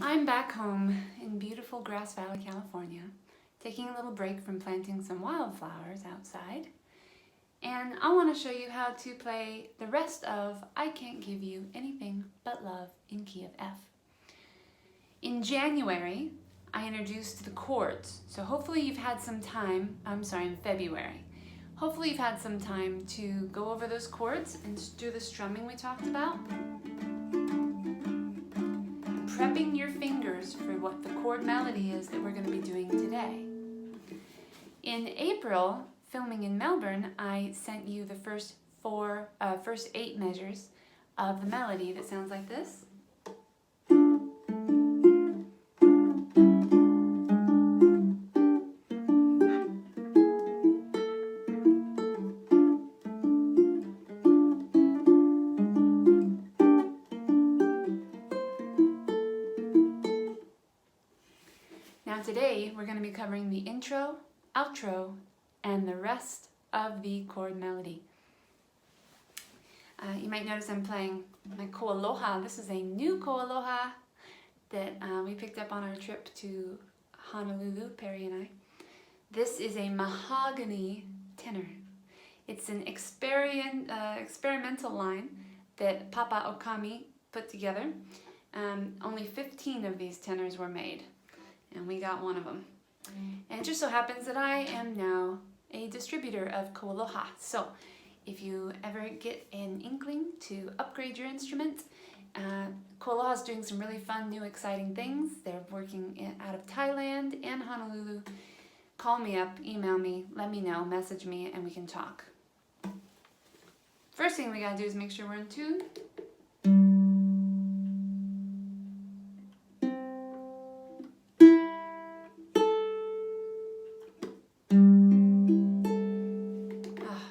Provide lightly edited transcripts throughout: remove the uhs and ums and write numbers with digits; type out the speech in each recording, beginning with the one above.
I'm back home in beautiful Grass Valley, California, taking a little break from planting some wildflowers outside. And I want to show you how to play the rest of I Can't Give You Anything But Love in key of F. In January, I introduced the chords, so hopefully you've had some time, in February. Hopefully you've had some time to go over those chords and do the strumming we talked about. Prepping your fingers for what the chord melody is that we're going to be doing today. In April, filming in Melbourne, I sent you the first 8 measures of the melody that sounds like this. Now today, we're going to be covering the intro, outro, and the rest of the chord melody. You might notice I'm playing my ko aloha. This is a new ko aloha that we picked up on our trip to Honolulu, Perry and I. This is a mahogany tenor. It's an experimental line that Papa Okami put together. Only 15 of these tenors were made, and we got one of them. And it just so happens that I am now a distributor of ko aloha. So if you ever get an inkling to upgrade your instrument, ko aloha is doing some really fun, new, exciting things. They're working out of Thailand and Honolulu. Call me up, email me, let me know, message me, and we can talk. First thing we gotta do is make sure we're in tune.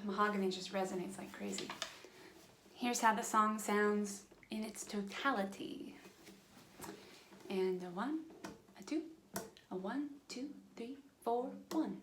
Mahogany just resonates like crazy. Here's how the song sounds in its totality. And a 1, a 2, a 1, 2, 3, 4, 1.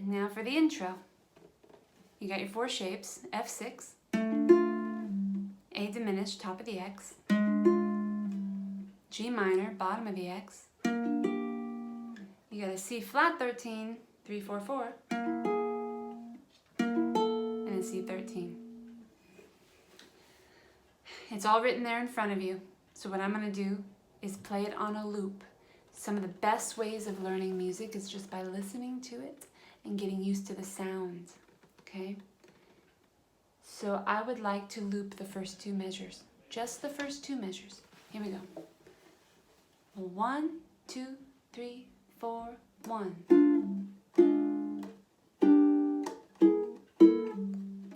Now for the intro. You got your 4 shapes: F6, A diminished, top of the X, G minor, bottom of the X. You got a C flat 13, 3, 4, 4, and a C 13. It's all written there in front of you. So what I'm going to do is play it on a loop. Some of the best ways of learning music is just by listening to it and getting used to the sound, okay? So I would like to loop the first 2 measures, just the first 2 measures. Here we go. 1, 2, 3, 4, 1.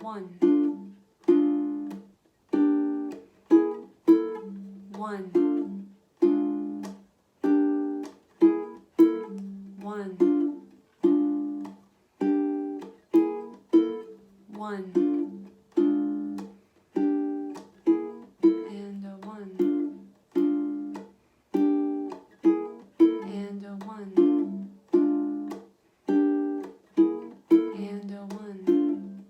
1. 1. 1. 1 and a 1 and a 1 and a 1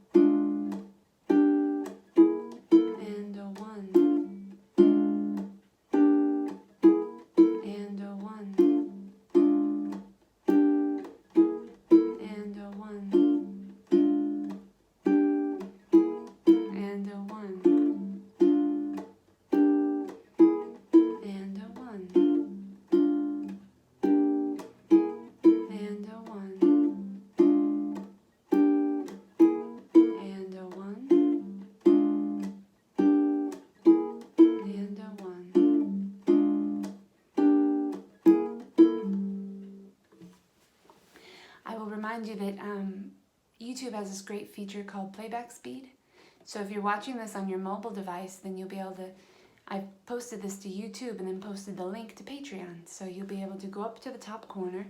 and a 1 and a remind you that YouTube has this great feature called playback speed. So if you're watching this on your mobile device, then you'll be able to, I posted this to YouTube and then posted the link to Patreon. So you'll be able to go up to the top corner, ...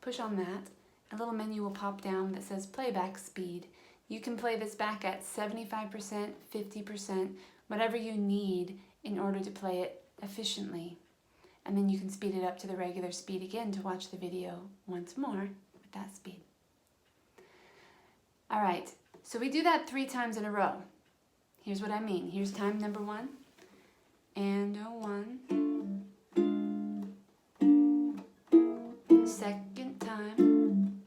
push on that. A little menu will pop down that says playback speed. You can play this back at 75%, 50%, whatever you need in order to play it efficiently. And then you can speed it up to the regular speed again to watch the video once more with that speed. All right, so we do that 3 times in a row. Here's what I mean. Here's time number 1. And a 1. Second time.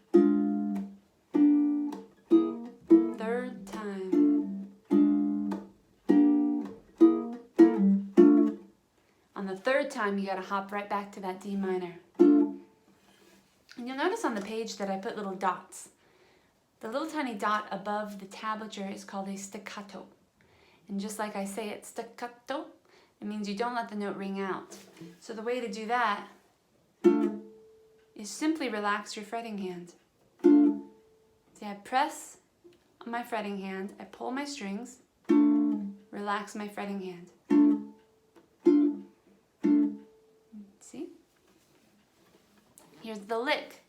Third time. On the third time, you gotta hop right back to that D minor. And you'll notice on the page that I put little dots. The little tiny dot above the tablature is called a staccato. And just like I say it, staccato, it means you don't let the note ring out. So the way to do that is simply relax your fretting hand. See, I press on my fretting hand, I pull my strings, relax my fretting hand. See? Here's the lick.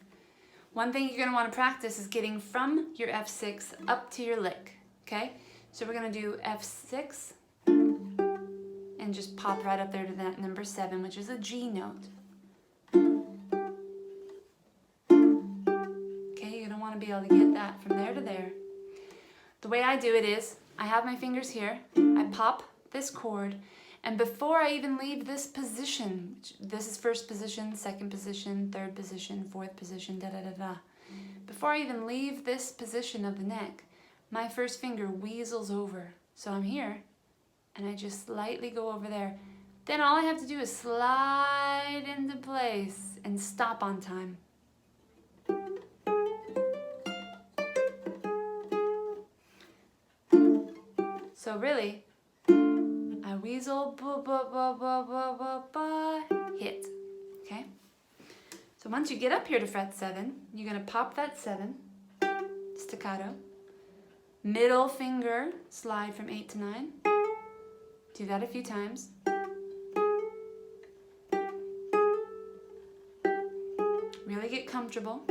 One thing you're going to want to practice is getting from your F6 up to your lick, okay? So we're going to do F6 and just pop right up there to that number 7, which is a G note. Okay, you're going to want to be able to get that from there to there. The way I do it is, I have my fingers here, I pop this chord, and before I even leave this position, this is first position, second position, third position, fourth position, da-da-da-da. Before I even leave this position of the neck, my first finger weasels over. So I'm here, and I just slightly go over there. Then all I have to do is slide into place and stop on time. So really, I weasel, hit, okay? So once you get up here to fret 7, you're gonna pop that 7, staccato, middle finger, slide from 8 to 9. Do that a few times. Really get comfortable.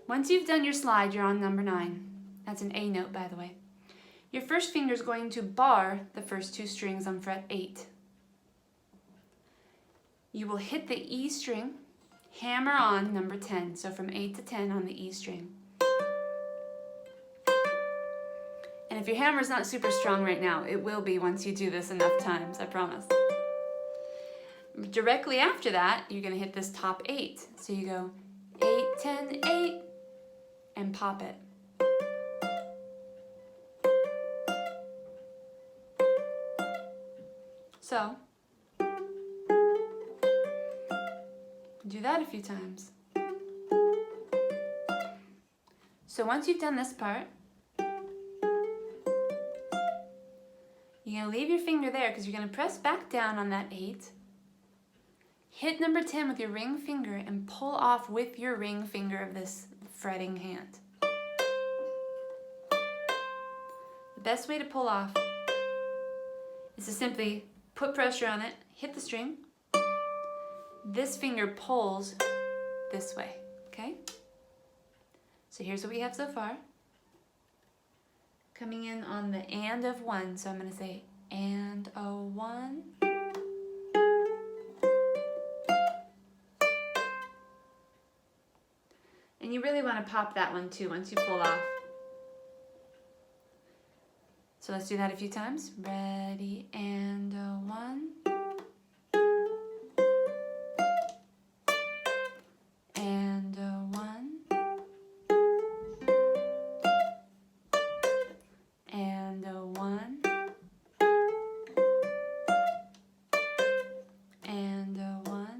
Once you've done your slide, you're on number 9. That's an A note, by the way. Your first finger is going to bar the first 2 strings on fret 8. You will hit the E string, hammer on number 10, so from 8 to 10 on the E string. And if your hammer's not super strong right now, it will be once you do this enough times, I promise. Directly after that, you're going to hit this top 8. So you go 8, 10, 8, and pop it. So, do that a few times. So once you've done this part, you're going to leave your finger there because you're going to press back down on that 8. Hit number 10 with your ring finger and pull off with your ring finger of this fretting hand. The best way to pull off is to simply put pressure on it, hit the string. This finger pulls this way, okay? So here's what we have so far. Coming in on the and of 1, so I'm going to say and a 1. And you really want to pop that one too once you pull off. So let's do that a few times. Ready, and a 1. And a 1. And a 1. And a 1.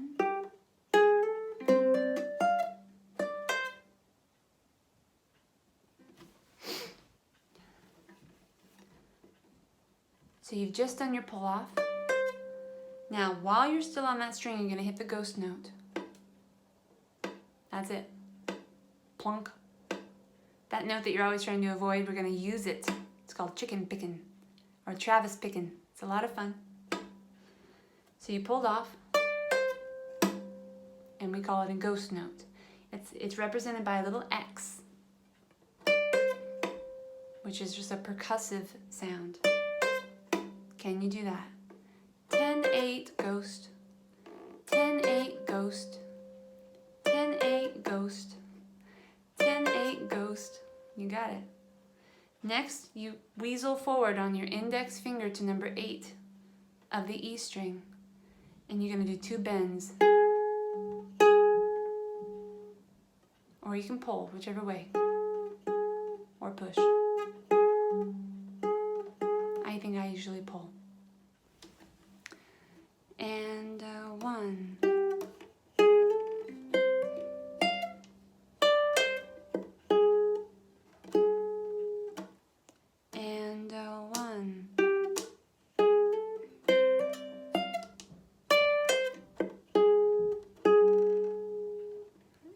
So you've just done your pull off. Now, while you're still on that string, you're going to hit the ghost note. That's it. Plunk. That note that you're always trying to avoid, we're going to use it. It's called chicken pickin' or Travis pickin'. It's a lot of fun. So you pulled off, and we call it a ghost note. It's represented by a little X, which is just a percussive sound. Can you do that? 10-8 ghost, 10-8 ghost, 10-8 ghost, 10-8 ghost. You got it. Next, you weasel forward on your index finger to number 8 of the E string, and you're going to do 2 bends. Or you can pull, whichever way. Or push. I think I usually pull. And 1. And 1.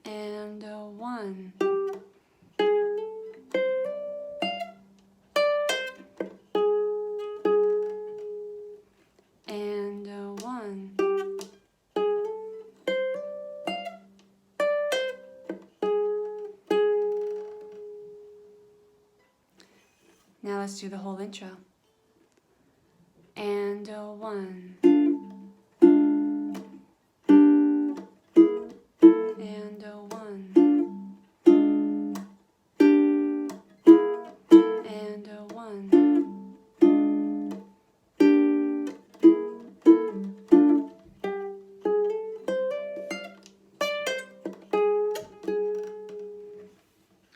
And 1. And 1. Now let's do the whole intro. And 1. And 1. And 1.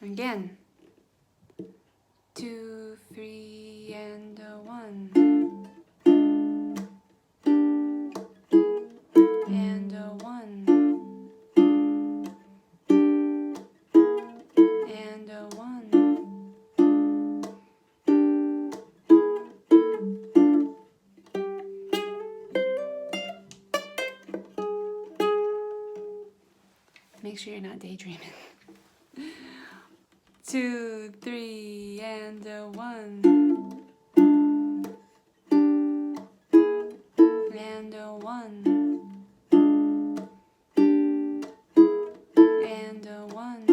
Again. 2, 3, and 1. And 1. And 1. Make sure you're not daydreaming. 2, 3, and 1. And 1. And 1.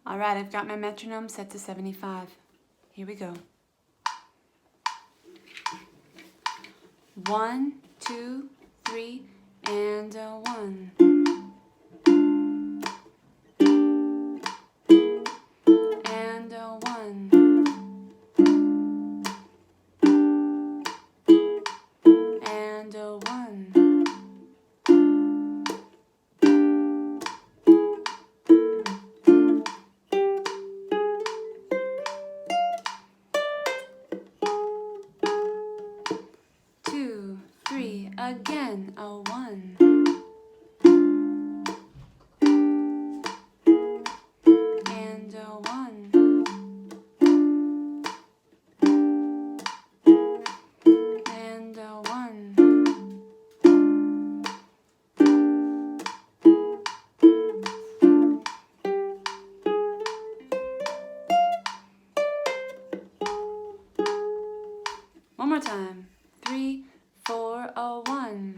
All right, I've got my metronome set to 75. Here we go. 1, 2, 3, and 1. And 1. And 1. Again, a 1. And a 1. And a 1. One more time. 3, 4, a 1.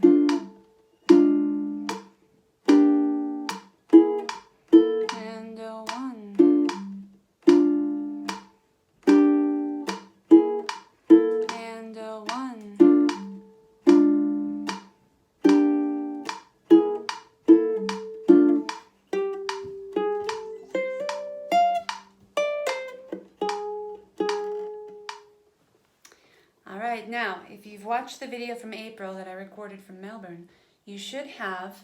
And a 1. And a 1. All right, now, if you've watched the video from April that I recorded from Melbourne, you should have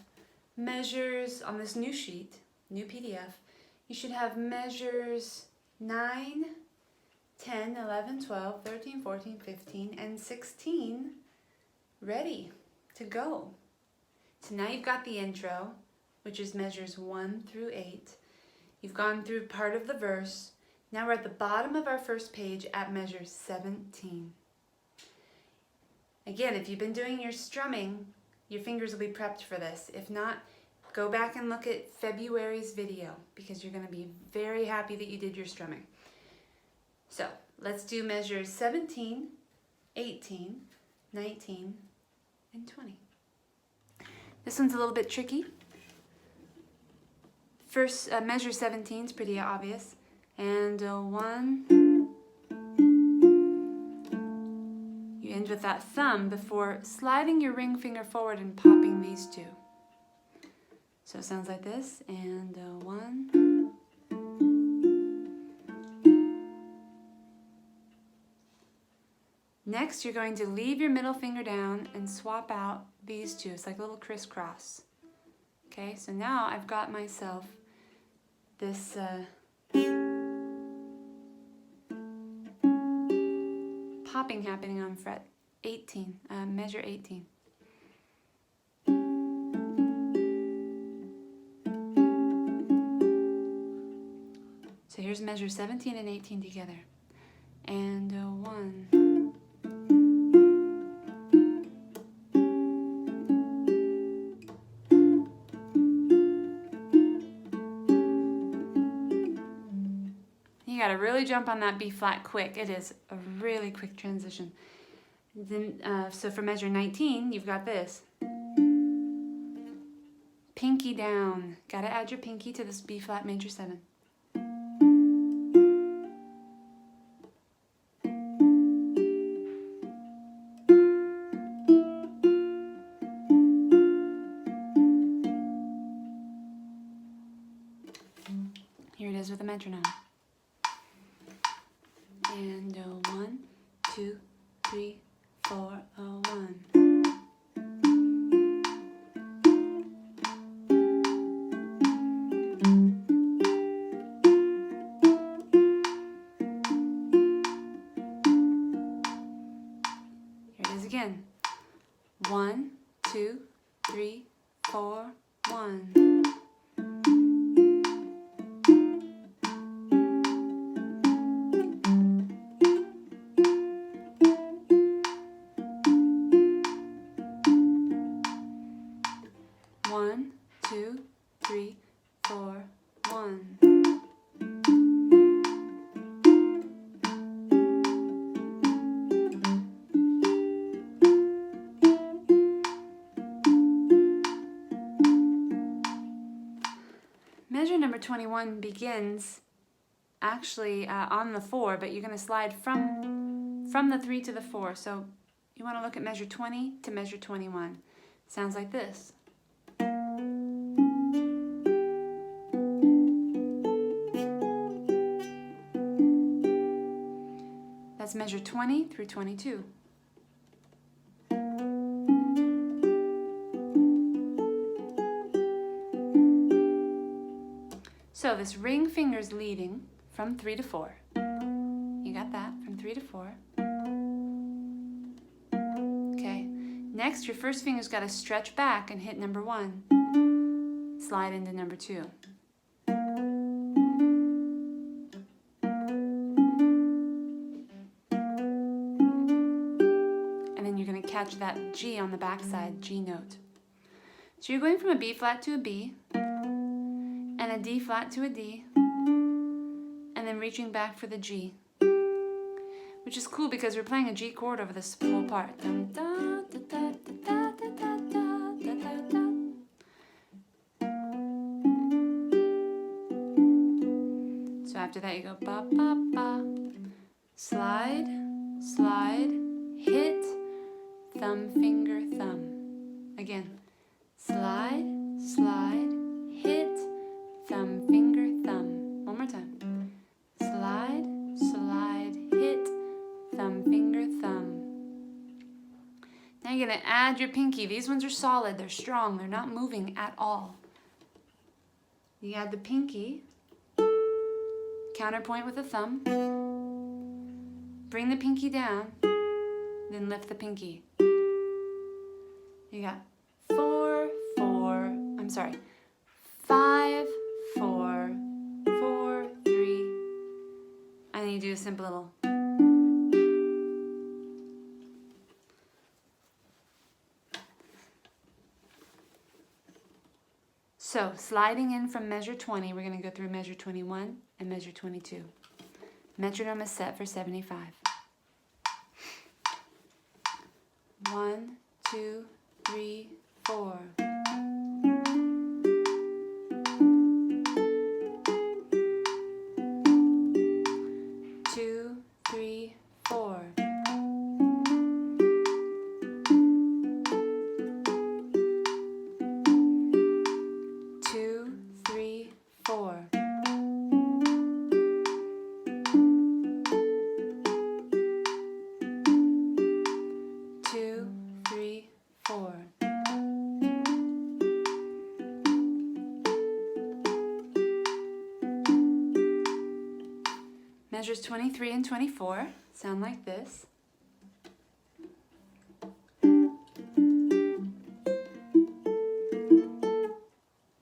measures on this new sheet, new PDF. You should have measures 9, 10, 11, 12, 13, 14, 15, and 16 ready to go. So now you've got the intro, which is measures 1 through 8. You've gone through part of the verse. Now we're at the bottom of our first page at measure 17. Again, if you've been doing your strumming, your fingers will be prepped for this. If not, go back and look at February's video because you're going to be very happy that you did your strumming. So let's do measures 17, 18, 19, and 20. This one's a little bit tricky. First, measure 17 is pretty obvious. And 1. You end with that thumb before sliding your ring finger forward and popping these two. So it sounds like this. And 1. Next, you're going to leave your middle finger down and swap out these two. It's like a little crisscross. Okay, so now I've got myself this popping happening on fret 18, measure 18. So here's measure 17 and 18 together. And 1. You gotta really jump on that B flat quick. It is a really quick transition. Then, so for measure 19, you've got this. Pinky down. Gotta add your pinky to this B flat major 7. Here it is with a metronome. And 1, 2, 3, 4, 1. Here it is again. 1, 2, 3, 4, 1. Measure number 21 begins actually on the 4, but you're going to slide from the 3 to the 4. So you want to look at measure 20 to measure 21. Sounds like this. That's measure 20 through 22. So this ring finger's leading from 3 to 4. You got that, from 3 to 4. Okay, next your first finger's got to stretch back and hit number 1. Slide into number 2. And then you're going to catch that G on the backside, G note. So you're going from a B flat to a B, and a D flat to a D, and then reaching back for the G, which is cool because we're playing a G chord over this whole part. So after that you go ba ba ba, slide, slide, hit, thumb, finger, thumb. Again, slide, slide, hit, thumb, finger, thumb. One more time. Slide, slide, hit, thumb, finger, thumb. Now you're going to add your pinky. These ones are solid. They're strong. They're not moving at all. You add the pinky, counterpoint with the thumb, bring the pinky down, then lift the pinky. You got 5, 4, 4, 3, a simple little. So, sliding in from measure 20, we're going to go through measure 21 and measure 22. Metronome is set for 75. 1, 2, 3, 4. 2, 3, 4. 2, 3, 4. 2, 3, 4. Measures 23 and 24 sound like this.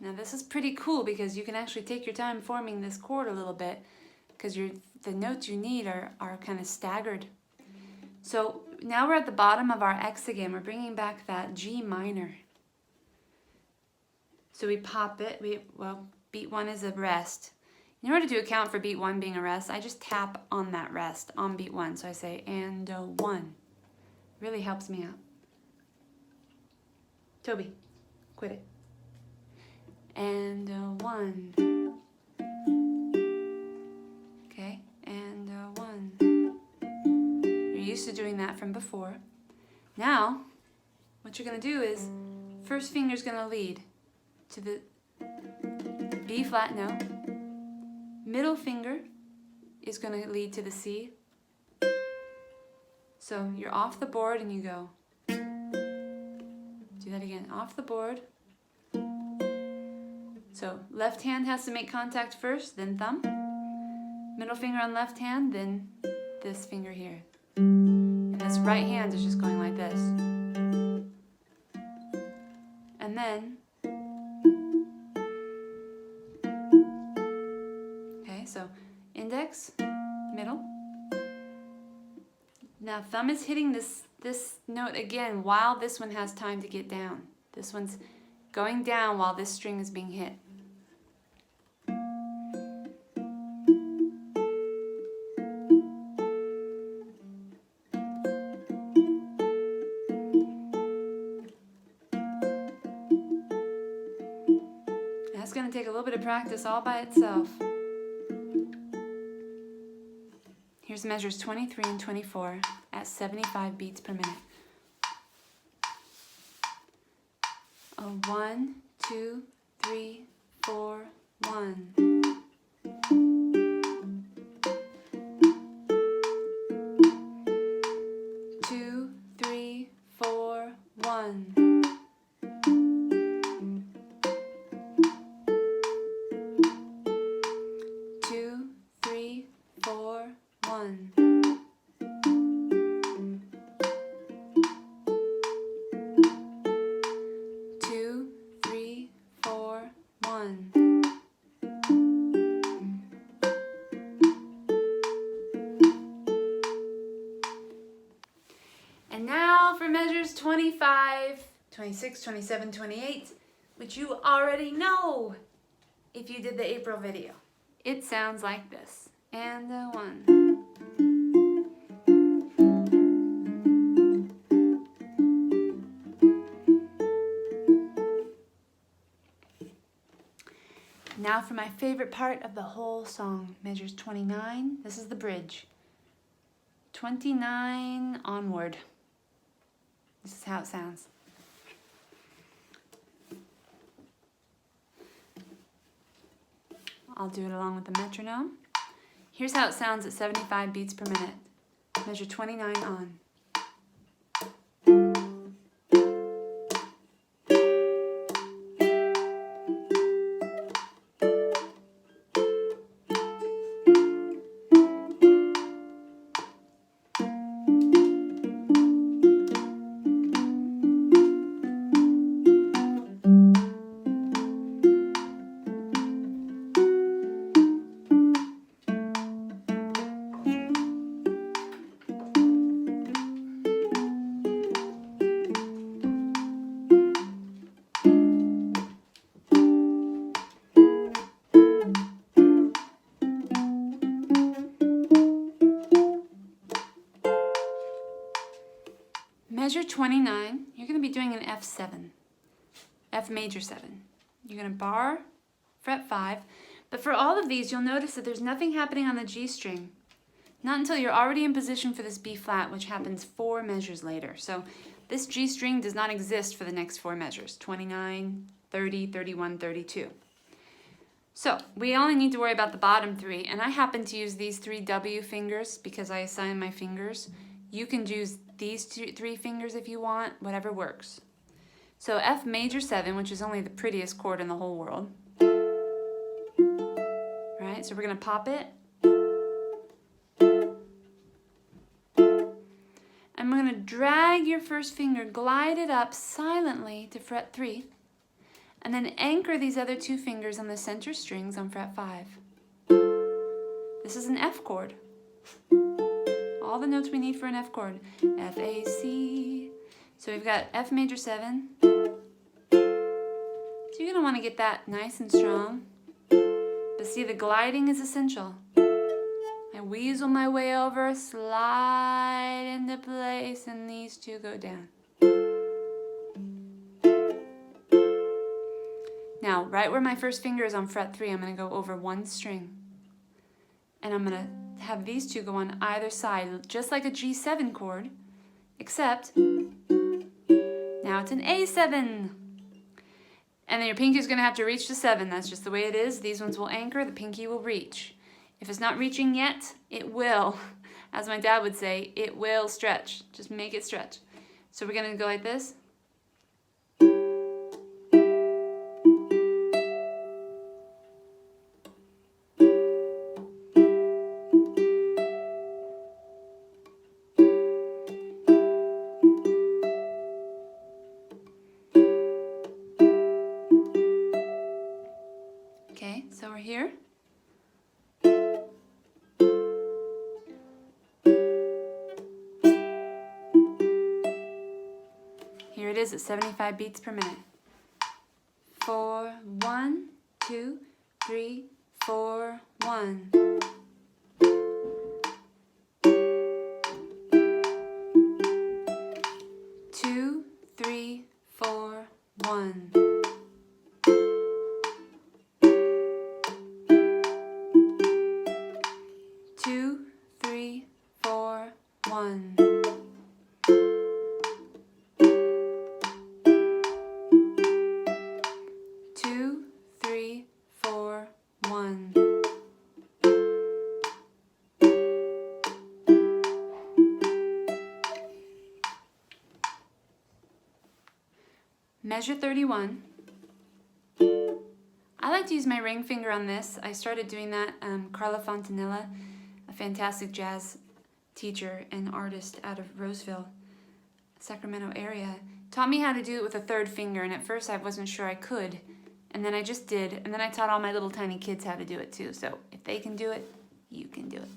Now this is pretty cool because you can actually take your time forming this chord a little bit because the notes you need are kind of staggered. So now we're at the bottom of our X again. We're bringing back that G minor. So we pop it. Beat 1 is a rest. In order to account for beat 1 being a rest, I just tap on that rest on beat 1. So I say, and 1. Really helps me out. Toby, quit it. And 1. Okay, and 1. You're used to doing that from before. Now, what you're going to do is, first finger's going to lead to the B flat note. Middle finger is going to lead to the C. So you're off the board and you go. Do that again. Off the board. So left hand has to make contact first, then thumb. Middle finger on left hand, then this finger here. And this right hand is just going like this. And then, okay, so index, middle. Now thumb is hitting this note again while this one has time to get down. This one's going down while this string is being hit. That's going to take a little bit of practice all by itself. Here's measures 23 and 24 at 75 beats per minute. 1, 2, 3, 4, 1. 2, 3, 4, 1. 2, 3, 4, 1. 2, 3, 4, 1. And now for measures 25, 26, 27, 28, which you already know if you did the April video. It sounds like this. And 1. Now for my favorite part of the whole song, measures 29. This is the bridge. 29 onward. This is how it sounds. I'll do it along with the metronome. Here's how it sounds at 75 beats per minute. Measure 29 on. as your 29, you're going to be doing an F7, F major 7. You're going to bar, fret 5, but for all of these, you'll notice that there's nothing happening on the G string. Not until you're already in position for this B flat, which happens 4 measures later. So this G string does not exist for the next 4 measures, 29, 30, 31, 32. So we only need to worry about the bottom 3, and I happen to use these 3 W fingers because I assign my fingers. You can use these 3 fingers if you want, whatever works. So F major 7, which is only the prettiest chord in the whole world. Right, so we're going to pop it. And we're going to drag your first finger, glide it up silently to fret 3, and then anchor these other 2 fingers on the center strings on fret 5. This is an F chord. All the notes we need for an F chord. F, A, C. So we've got F major 7. So you're going to want to get that nice and strong. But see, the gliding is essential. I weasel my way over, slide into place, and these 2 go down. Now, right where my first finger is on fret 3, I'm going to go over 1 string. And I'm going to have these 2 go on either side, just like a G7 chord, except now it's an A7. And then your pinky is going to have to reach to 7. That's just the way it is. These ones will anchor, the pinky will reach. If it's not reaching yet, it will. As my dad would say, it will stretch. Just make it stretch. So we're going to go like this. Okay, so we're here. Here it is at 75 beats per minute. 4, 1, 2, 3, 4, 1. 2, 3, 4, 1. 2, 3, 4, 1. 2, 3, 4, 1. 31. I like to use my ring finger on this. I started doing that. Carla Fontanella, a fantastic jazz teacher and artist out of Roseville, Sacramento area, taught me how to do it with a 3rd finger, and at first I wasn't sure I could, and then I just did, and then I taught all my little tiny kids how to do it too. So if they can do it, you can do it.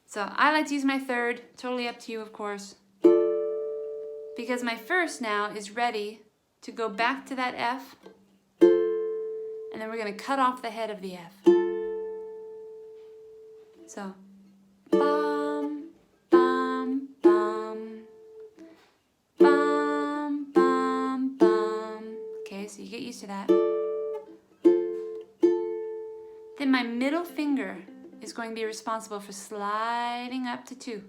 So I like to use my 3rd, totally up to you of course, because my 1st now is ready to go back to that F, and then we're going to cut off the head of the F. So, bum, bum, bum, bum, bum, bum. Okay, so you get used to that. Then my middle finger is going to be responsible for sliding up to 2.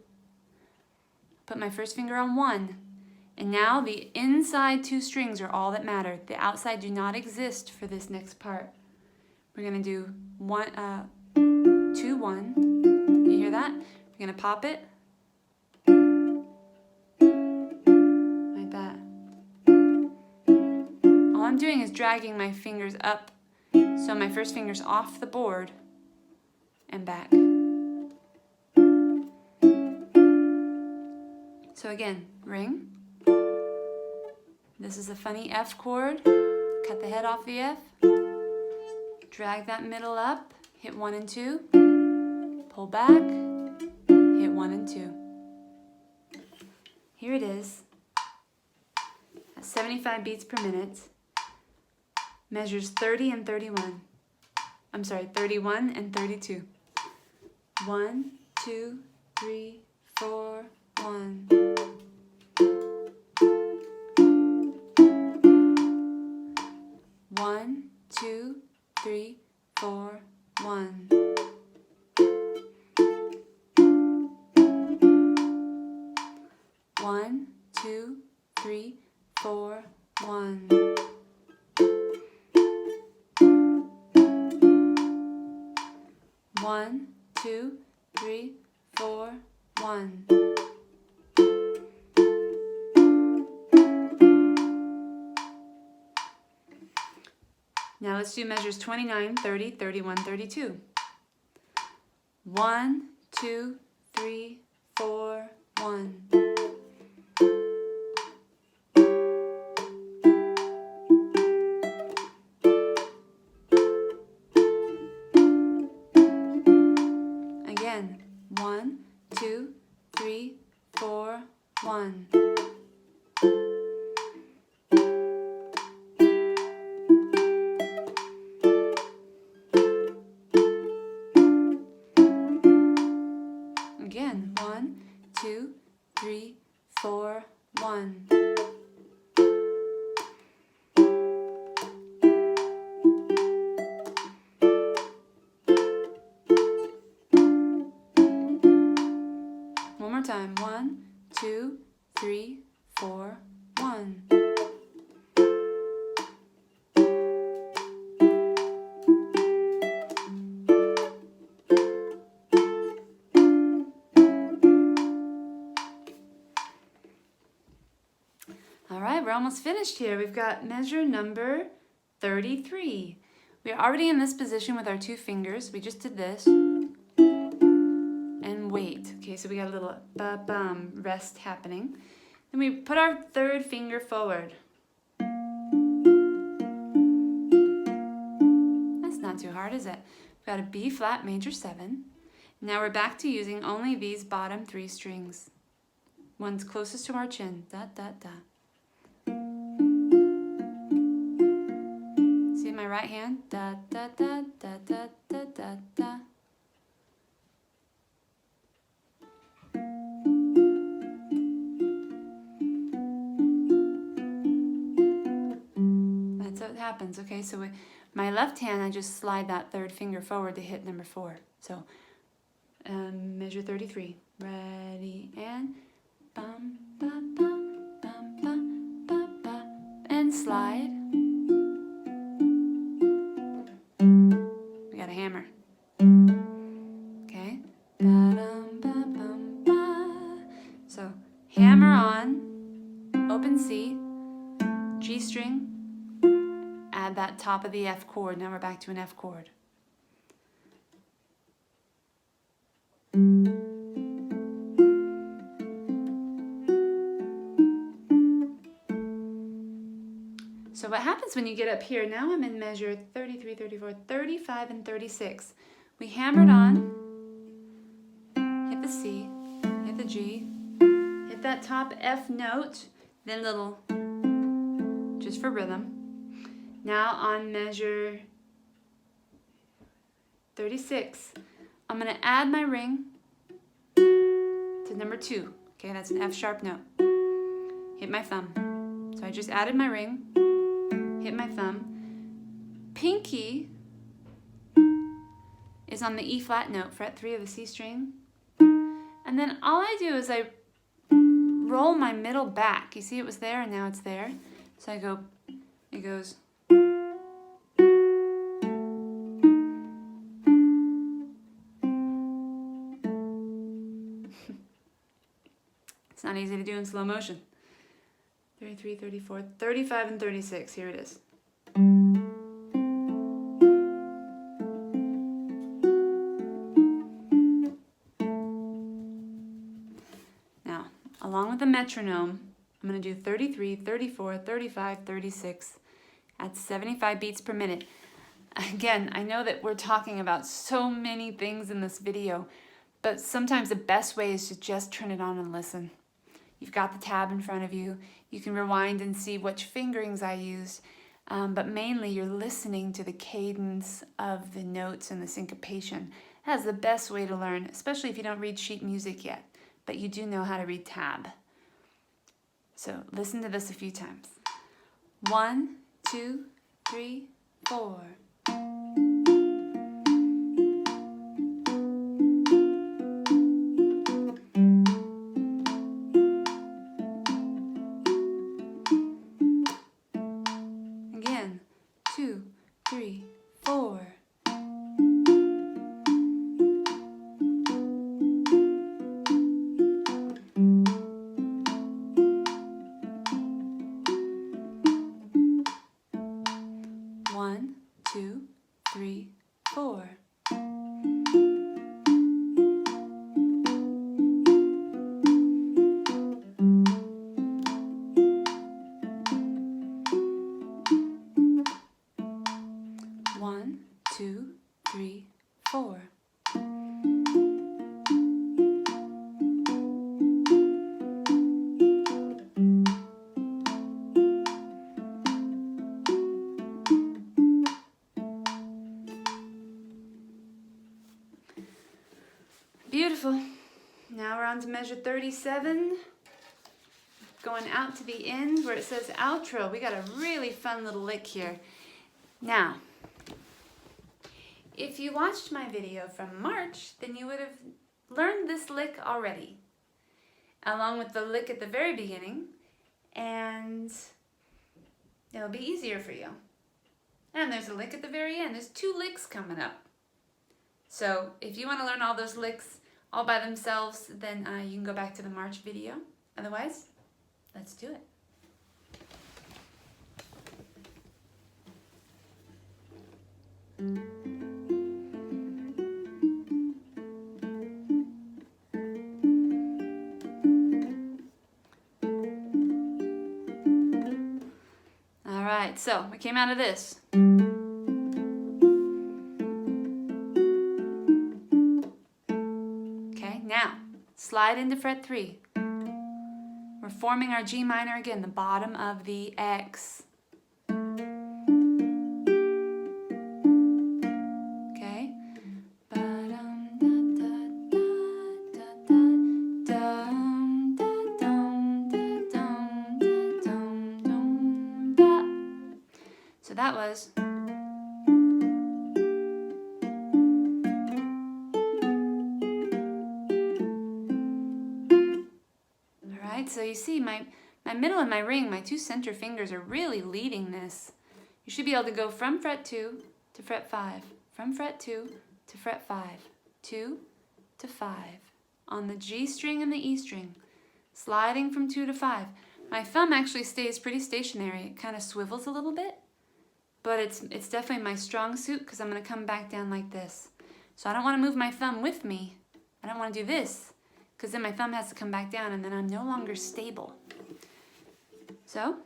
Put my first finger on 1. And now the inside 2 strings are all that matter. The outside do not exist for this next part. We're going to do 2, 1. You hear that? We're going to pop it. Like that. All I'm doing is dragging my fingers up so my first finger's off the board and back. So again, ring. This is a funny F chord. Cut the head off the F. Drag that middle up. Hit 1 and 2. Pull back. Hit 1 and 2. Here it is. At 75 beats per minute. Measures 30 and 31. I'm sorry, 31 and 32. 1, 2, 3, 4, 1. 1, 2, 3, 4, 1. 1, 2, 3, 4, 1. 1, 2, 3, 4, 1. Now let's do measures 29, 30, 31, 32. 1, 2, 3, 4, 1. Again, 1, 2, 3, 4, 1. Again, 1, 2, 3, 4, 1. One more time. 1, 2, 3, 4, 1. All right, we're almost finished here. We've got measure number 33. We are already in this position with our 2 fingers. We just did this. And wait. Okay, so we got a little ba-bum rest happening. Then we put our 3rd finger forward. That's not too hard, is it? We've got a B flat major 7. Now we're back to using only these bottom 3 strings. One's closest to our chin. Da, da, da. See my right hand? Da, da, da, da, da, da, da, da. That's what happens. Okay, so my left hand, I just slide that 3rd finger forward to hit number 4. So measure 33. Ready, and bum, ba, bum, bum, ba, ba, ba, and slide. We got a hammer. Okay. Ba-dum, ba, bum, ba. So hammer on, open C, G string, add that top of the F chord. Now we're back to an F chord. So what happens when you get up here, now I'm in measure 33, 34, 35, and 36. We hammered on, hit the C, hit the G, hit that top F note, then little, just for rhythm. Now on measure 36, I'm going to add my ring to number 2. Okay, that's an F sharp note. Hit my thumb. So I just added my ring, hit my thumb. Pinky is on the E flat note, fret 3 of the C string. And then all I do is I roll my middle back. You see it was there and now it's there. So I go, it goes. It's not easy to do in slow motion. 33, 34, 35, and 36. Here it is. Now, along with the metronome, I'm going to do 33, 34, 35, 36 at 75 beats per minute. Again, I know that we're talking about so many things in this video, but sometimes the best way is to just turn it on and listen. You've got the tab in front of you. You can rewind and see which fingerings I used, but mainly you're listening to the cadence of the notes and the syncopation. That's the best way to learn, especially if you don't read sheet music yet, but you do know how to read tab. So listen to this a few times. 1, 2, 3, 4. Again, 2, 3, 4. One, 2, 3, 4. One, 2, 3, 4. Beautiful. Now we're on to measure 37. Going out to the end where it says outro. We got a really fun little lick here. Now, if you watched my video from March, then you would have learned this lick already, along with the lick at the very beginning, and it'll be easier for you. And there's a lick at the very end. There's 2 licks coming up. So if you want to learn all those licks all by themselves, then you can go back to the March video. Otherwise, let's do it. All right, so we came out of this. Okay, now slide into fret 3. We're forming our G minor again, the bottom of the X. Okay. So that was. So you see my middle and my ring, my 2 center fingers are really leading this. You should be able to go from fret 2 to fret 5, from fret 2 to fret 5, 2 to 5, on the G string and the E string, sliding from 2 to 5. My thumb actually stays pretty stationary. It kind of swivels a little bit, but it's definitely my strong suit because I'm going to come back down like this. So I don't want to move my thumb with me. I don't want to do this, because then my thumb has to come back down and then I'm no longer stable. So.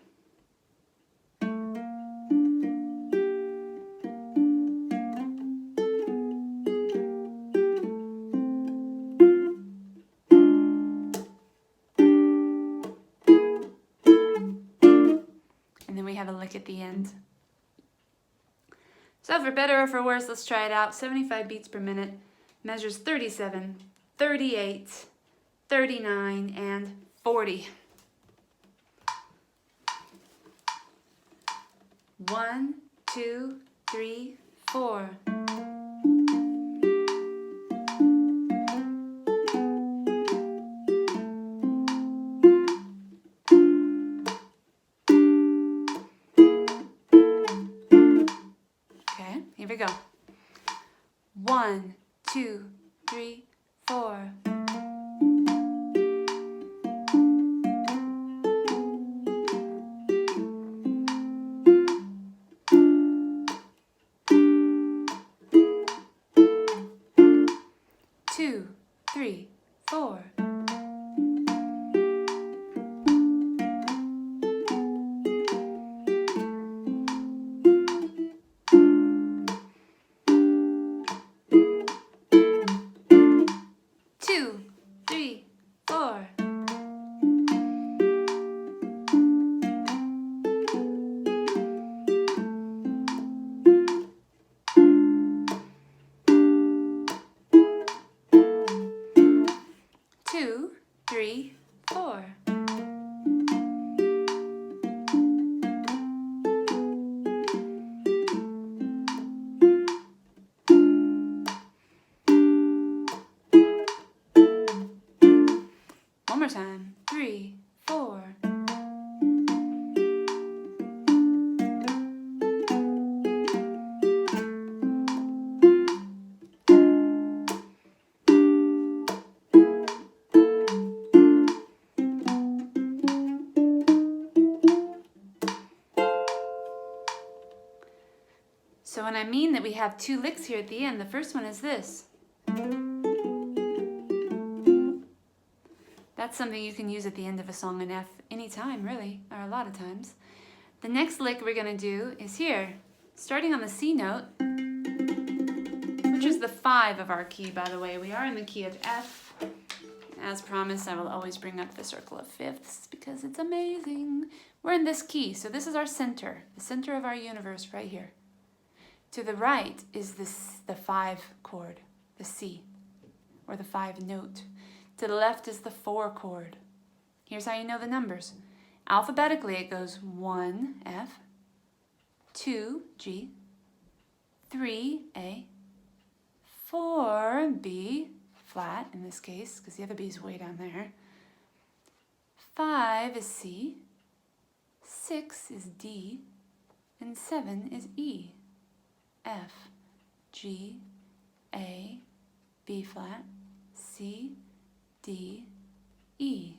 And then we have a lick at the end. So for better or for worse, let's try it out. 75 beats per minute, measures 37, 38, 39, and 40. 1, 2, 3, 4. Okay, here we go. 1, 2, 3, 4. 2, 3, 4. 2, 3, 4. 2, more time. 3, 4. So when I mean that we have 2 licks here at the end, the first one is this. That's something you can use at the end of a song in F anytime, really, or a lot of times. The next lick we're going to do is here, starting on the C note, which is the 5 of our key, by the way. We are in the key of F. As promised, I will always bring up the circle of fifths because it's amazing. We're in this key, so this is our center, the center of our universe right here. To the right is the 5 chord, the C, or the 5 note. To the left is the 4 chord. Here's how you know the numbers. Alphabetically, it goes 1 F, 2 G, 3 A, 4 B, flat in this case, because the other B is way down there. 5 is C, 6 is D, and 7 is E. F, G, A, B flat, C, D, E.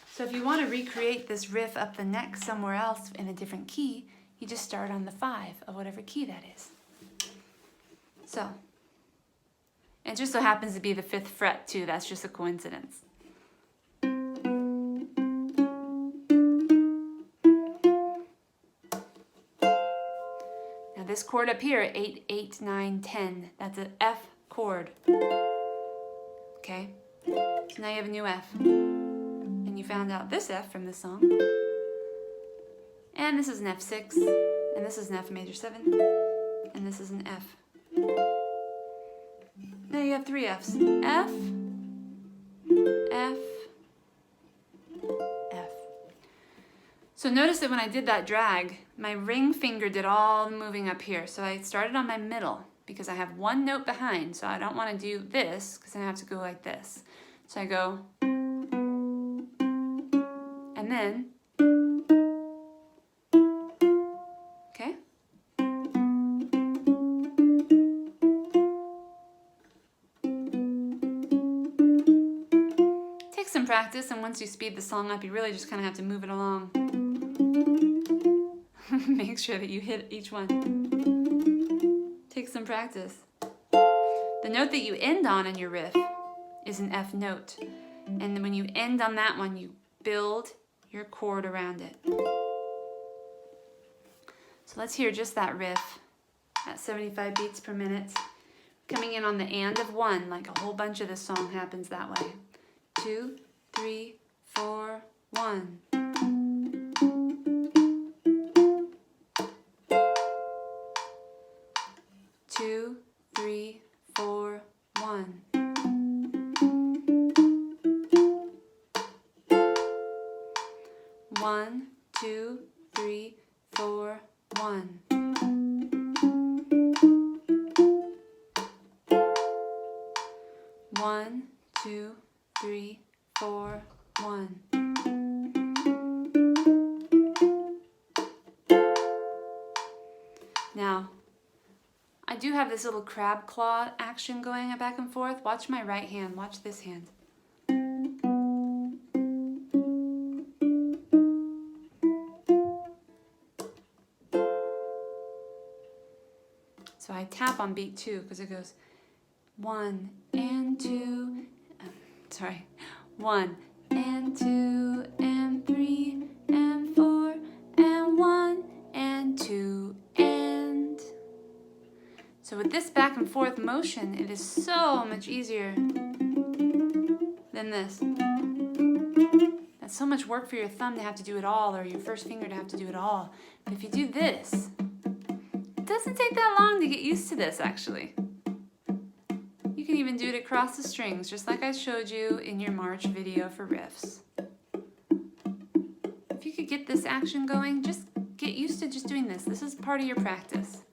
So if you want to recreate this riff up the neck somewhere else in a different key, you just start on the 5 of whatever key that is. So, it just so happens to be the 5th fret too, that's just a coincidence. Now this chord up here, 8, 8, 9, 10, that's an F chord. Okay, so now you have a new F. And you found out this F from this song. And this is an F6, and this is an F major 7, and this is an F. Now you have 3 Fs. F, F, F. So notice that when I did that drag, my ring finger did all the moving up here. So I started on my middle because I have 1 note behind, so I don't want to do this because then I have to go like this. So I go, and then, okay? Take some practice, and once you speed the song up, you really just kind of have to move it along. Make sure that you hit each one. Take some practice. The note that you end on in your riff is an F note. And when you end on that one, you build your chord around it. So let's hear just that riff at 75 beats per minute. Coming in on the and of 1, like a whole bunch of this song happens that way. 2, 3, 4, 1. Two, 3, 4, 1. One, 2, 3, 4, 1. One, 2, 3, 4, 1. Now, I do have this little crab claw action going back and forth. Watch my right hand. Watch this hand. So I tap on beat 2 because it goes 1 and 2. 1 and 2 and 3 and 4 and 1 and 2 and. So with this back and forth motion, it is so much easier than this. That's so much work for your thumb to have to do it all, or your first finger to have to do it all. But if you do this, it doesn't take that long to get used to this, actually. You can even do it across the strings, just like I showed you in your March video for riffs. If you could get this action going, just get used to just doing this. This is part of your practice.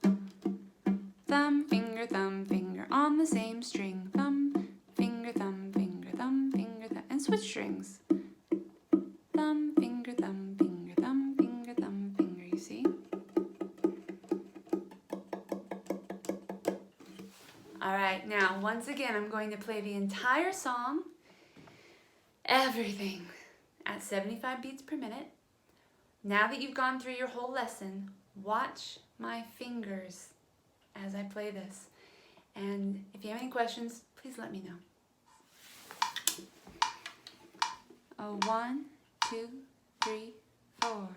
Thumb, finger on the same string. Thumb, finger switch strings. Thumb, finger, thumb, finger, thumb, finger, thumb, finger, you see? All right, now, once again, I'm going to play the entire song, everything, at 75 beats per minute. Now that you've gone through your whole lesson, watch my fingers as I play this. And if you have any questions, please let me know. Oh, 1, 2, 3, 4.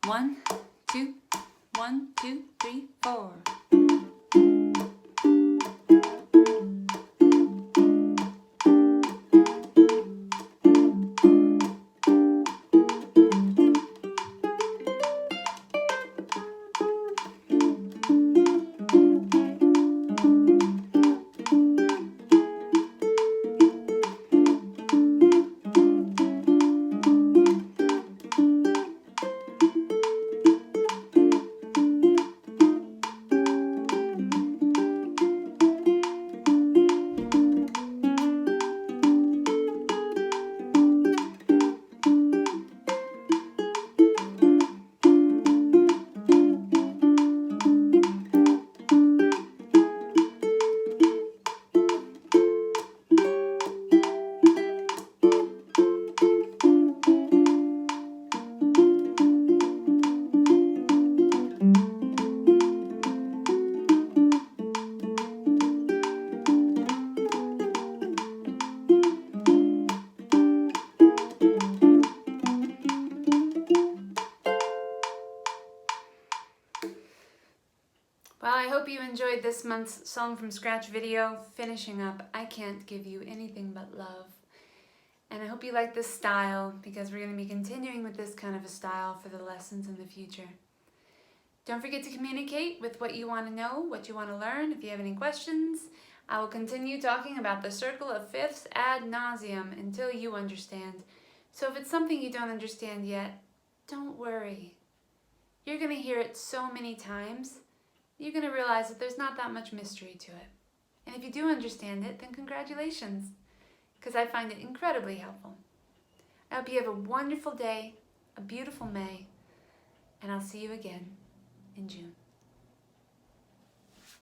One, two, 1, 2, 3, 4. Well, I hope you enjoyed this month's Song from Scratch video. Finishing up, I can't give you anything but love. And I hope you like this style, because we're going to be continuing with this kind of a style for the lessons in the future. Don't forget to communicate with what you want to know, what you want to learn. If you have any questions, I will continue talking about the circle of fifths ad nauseum until you understand. So if it's something you don't understand yet, don't worry. You're going to hear it so many times, you're going to realize that there's not that much mystery to it. And if you do understand it, then congratulations, because I find it incredibly helpful. I hope you have a wonderful day, a beautiful May, and I'll see you again in June.